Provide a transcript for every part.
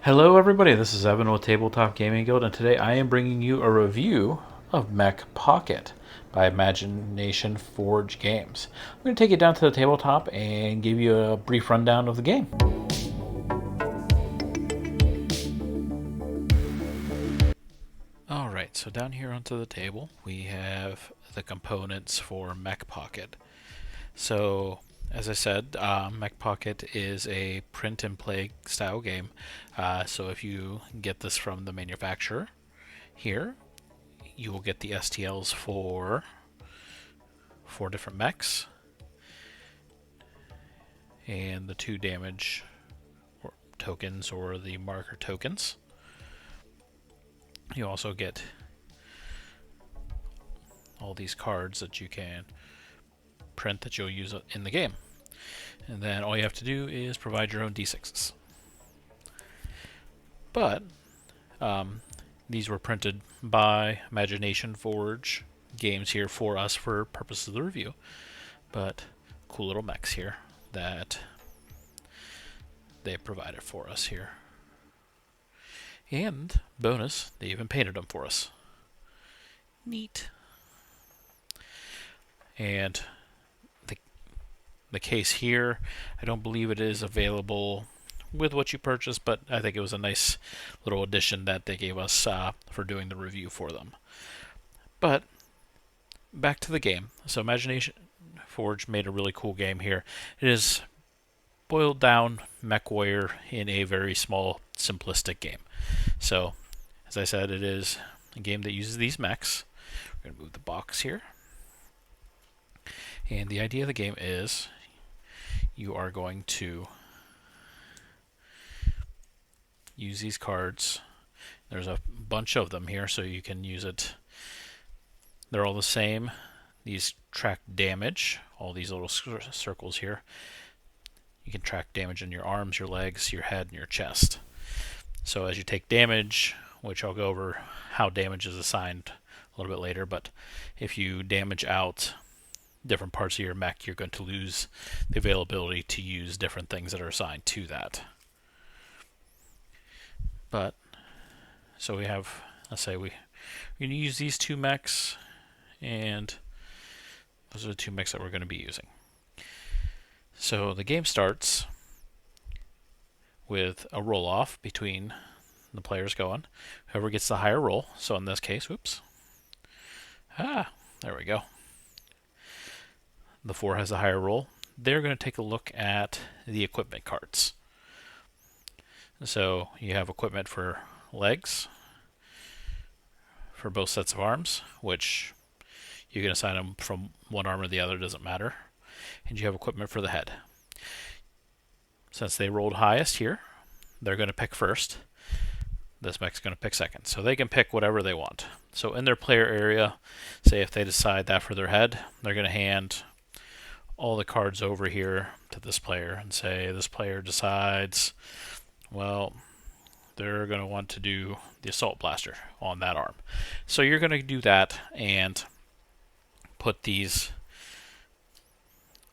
Hello everybody, this is Evan with Tabletop Gaming Guild, and today I am bringing you a review of Mech Pocket by Imagination Forge Games. I'm going to take you down to the tabletop and give you a brief rundown of the game. Alright, so down here onto the table we have the components for Mech Pocket. So, as I said, Mech Pocket is a print and play style game. So if you get this from the manufacturer here, you will get the STLs for 4 different mechs and the 2 damage tokens or the marker tokens. You also get all these cards that you can print that you'll use in the game. And then all you have to do is provide your own D6s. But these were printed by Imagination Forge Games here for us for purposes of the review. But cool little mechs here that they provided for us here. And bonus, they even painted them for us. Neat. And the case here, I don't believe it is available with what you purchase, but I think it was a nice little addition that they gave us for doing the review for them. But back to the game. So Imagination Forge made a really cool game here. It is boiled down MechWarrior in a very small, simplistic game. So, as I said, it is a game that uses these mechs. We're going to move the box here. And the idea of the game is you are going to use these cards. There's a bunch of them here, so you can use it. They're all the same. These track damage, all these little circles here. You can track damage in your arms, your legs, your head, and your chest. So as you take damage, which I'll go over how damage is assigned a little bit later, but if you damage out different parts of your mech, you're going to lose the availability to use different things that are assigned to that. But, so we have, let's say we're going to use these 2 mechs, and those are the 2 mechs that we're going to be using. So the game starts with a roll-off between the players going. Whoever gets the higher roll, so in this case, whoops. There we go. The 4 has a higher roll. They're going to take a look at the equipment cards. So you have equipment for legs, for both sets of arms, which you can assign them from one arm or the other, doesn't matter. And you have equipment for the head. Since they rolled highest here, they're going to pick first. This mech's going to pick second. So they can pick whatever they want. So in their player area, say if they decide that for their head, they're going to hand all the cards over here to this player and say this player decides, well, they're going to want to do the assault blaster on that arm. So you're going to do that and put these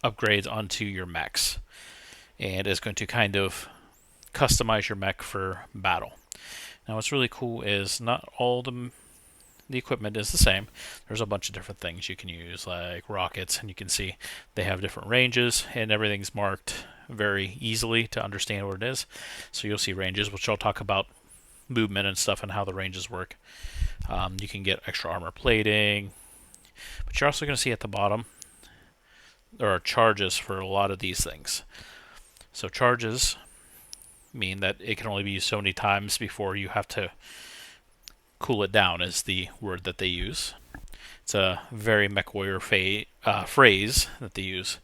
upgrades onto your mechs, and it's going to kind of customize your mech for battle. Now what's really cool is not all the equipment is the same. There's a bunch of different things you can use, like rockets, and you can see they have different ranges, and everything's marked very easily to understand what it is. So you'll see ranges, which I'll talk about movement and stuff and how the ranges work. You can get extra armor plating, but you're also going to see at the bottom there are charges for a lot of these things. So charges mean that it can only be used so many times before you have to cool it down, is the word that they use. It's a very MechWarrior phrase that they use.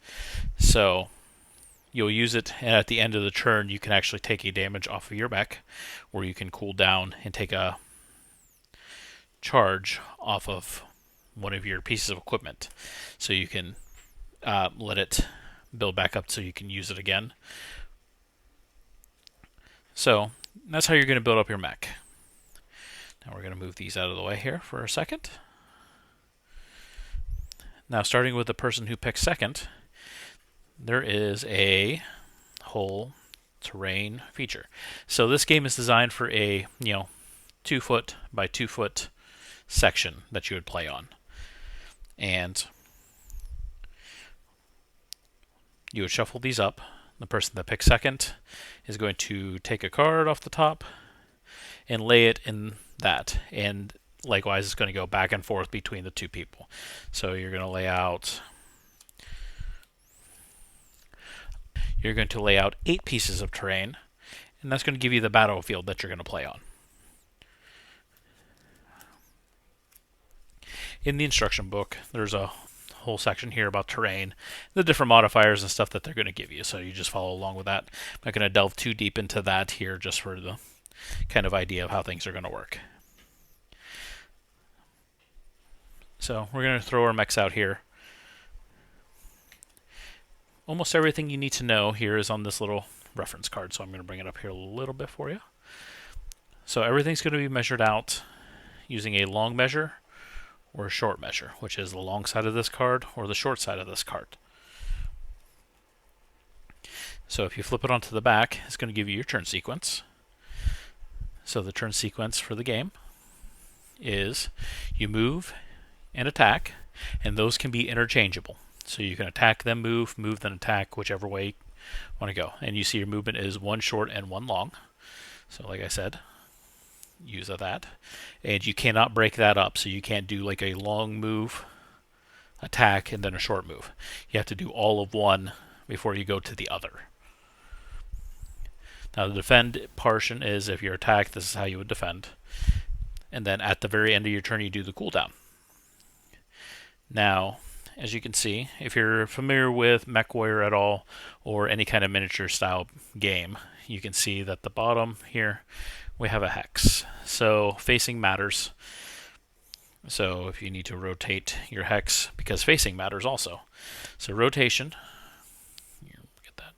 So you'll use it, and at the end of the turn you can actually take a damage off of your mech, or you can cool down and take a charge off of one of your pieces of equipment. So you can let it build back up so you can use it again. So that's how you're going to build up your mech. Now we're going to move these out of the way here for a second. Now starting with the person who picks second, there is a whole terrain feature. So this game is designed for a 2-foot by 2-foot section that you would play on, and you would shuffle these up. The person that picks second is going to take a card off the top and lay it in that, and likewise it's going to go back and forth between the two people. So you're going to lay out 8 pieces of terrain, and that's going to give you the battlefield that you're going to play on. In the instruction book, there's a whole section here about terrain, the different modifiers and stuff that they're going to give you, so you just follow along with that. I'm not going to delve too deep into that here, just for the kind of idea of how things are going to work. So we're going to throw our mechs out here. Almost everything you need to know here is on this little reference card, so I'm going to bring it up here a little bit for you. So everything's going to be measured out using a long measure or a short measure, which is the long side of this card or the short side of this card. So if you flip it onto the back, it's going to give you your turn sequence. So the turn sequence for the game is you move and attack, and those can be interchangeable. So you can attack, then move, then attack, whichever way you want to go. And you see your movement is 1 short and 1 long. So like I said, use that. And you cannot break that up, so you can't do like a long move, attack, and then a short move. You have to do all of one before you go to the other. Now the defend portion is if you're attacked, this is how you would defend. And then at the very end of your turn, you do the cooldown. Now, as you can see, if you're familiar with MechWarrior at all, or any kind of miniature style game, you can see that the bottom here, we have a hex. So facing matters. So if you need to rotate your hex, because facing matters also. So rotation, get that.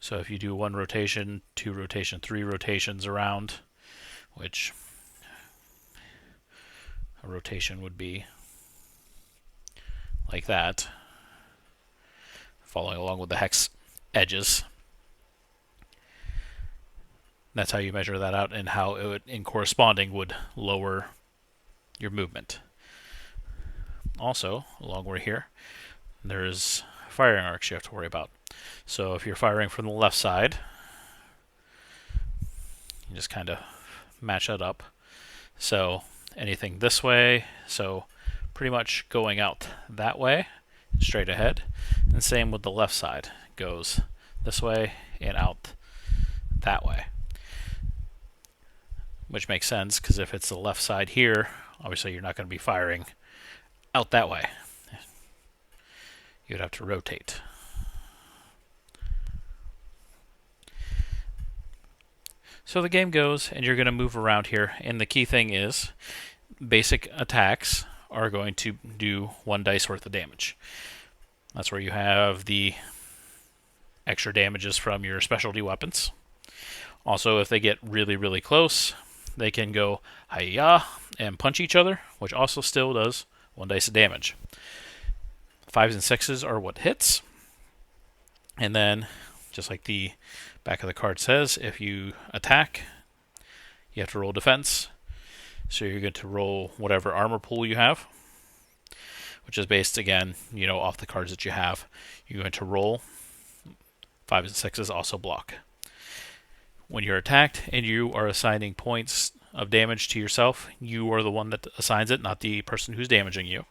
So if you do 1 rotation, 2 rotation, 3 rotations around, which a rotation would be like that, following along with the hex edges. That's how you measure that out, and how it would, in corresponding, would lower your movement. Also, along over here, there's firing arcs you have to worry about. So if you're firing from the left side, you just kind of match that up. So anything this way, so pretty much going out that way, straight ahead. And same with the left side, goes this way and out that way. Which makes sense, because if it's the left side here, obviously you're not going to be firing out that way. You'd have to rotate. So the game goes, and you're going to move around here, and the key thing is basic attacks are going to do 1 dice worth of damage. That's where you have the extra damages from your specialty weapons. Also, if they get really, really close, they can go hi-ya and punch each other, which also still does 1 dice of damage. 5s and 6s are what hits. And then, just like the back of the card says, if you attack, you have to roll defense. So you're going to roll whatever armor pool you have, which is based, again, off the cards that you have. You're going to roll. 5s and 6s also block. When you're attacked and you are assigning points of damage to yourself, you are the one that assigns it, not the person who's damaging you.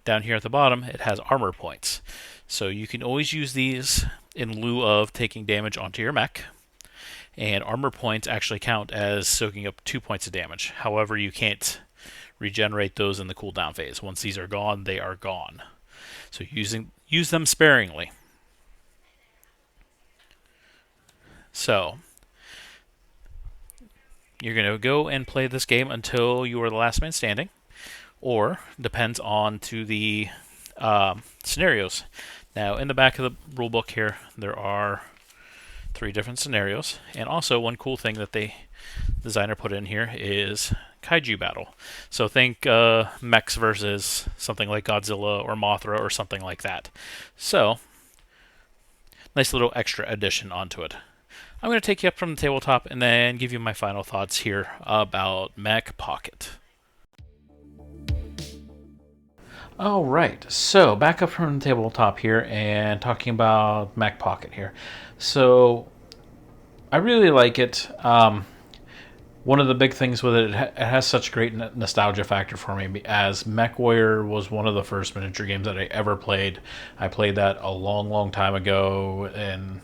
Down here at the bottom, it has armor points. So you can always use these in lieu of taking damage onto your mech. And armor points actually count as soaking up 2 points of damage. However, you can't regenerate those in the cooldown phase. Once these are gone, they are gone. So use them sparingly. So you're going to go and play this game until you are the last man standing, or depends on to the scenarios. Now, in the back of the rulebook here, there are 3 different scenarios, and also one cool thing that the designer put in here is kaiju battle. So think mechs versus something like Godzilla or Mothra or something like that. So nice little extra addition onto it. I'm going to take you up from the tabletop and then give you my final thoughts here about Mech Pocket. All right, so back up from the tabletop here and talking about Mech Pocket here. So I really like it. One of the big things with it, it has such great nostalgia factor for me, as MechWarrior was one of the first miniature games that I ever played. I played that a long, long time ago, and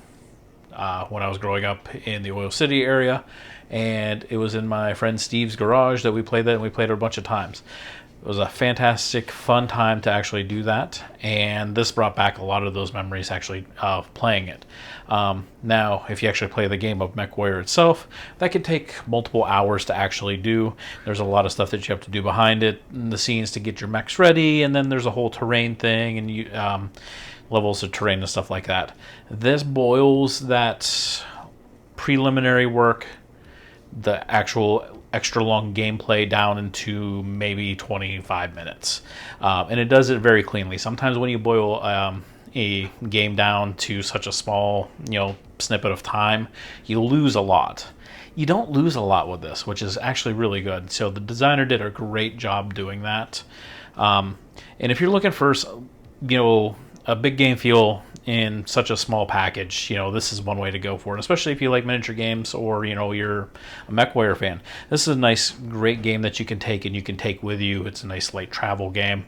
when I was growing up in the Oil City area, and it was in my friend Steve's garage that we played that, and we played it a bunch of times. It was a fantastic, fun time to actually do that, and this brought back a lot of those memories actually of playing it. Now, if you actually play the game of MechWarrior itself, that can take multiple hours to actually do. There's a lot of stuff that you have to do behind it, in the scenes to get your mechs ready, and then there's a whole terrain thing, and you levels of terrain and stuff like that. This boils that preliminary work, the actual extra long gameplay, down into maybe 25 minutes. And it does it very cleanly. Sometimes when you boil a game down to such a small, snippet of time, you lose a lot. You don't lose a lot with this, which is actually really good. So the designer did a great job doing that. And if you're looking for, a big game feel in such a small package, this is one way to go for it, especially if you like miniature games, or you're a MechWarrior fan. This is a nice, great game that you can take with you. It's a nice light travel game.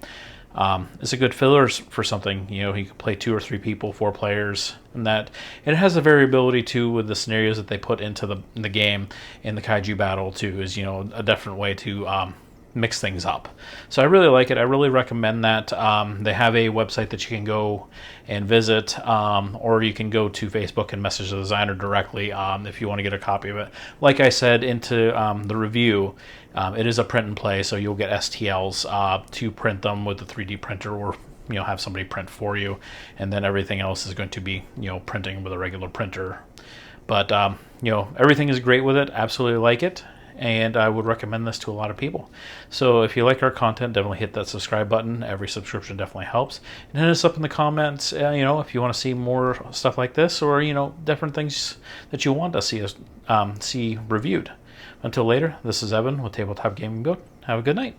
It's a good filler for something. You can play 2 or 3 people, 4 players, and that it has a variability too with the scenarios that they put into the game. In the kaiju battle too is a different way to mix things up. So I really like it. I really recommend that. They have a website that you can go and visit, or you can go to Facebook and message the designer directly if you want to get a copy of it. Like I said into the review, it is a print and play, so you'll get STLs to print them with the 3D printer, or have somebody print for you, and then everything else is going to be printing with a regular printer. But everything is great with it. Absolutely like it. And I would recommend this to a lot of people. So if you like our content, definitely hit that subscribe button. Every subscription definitely helps. And hit us up in the comments, if you want to see more stuff like this, or, different things that you want to see us see reviewed. Until later, this is Evan with Tabletop Gaming Guild. Have a good night.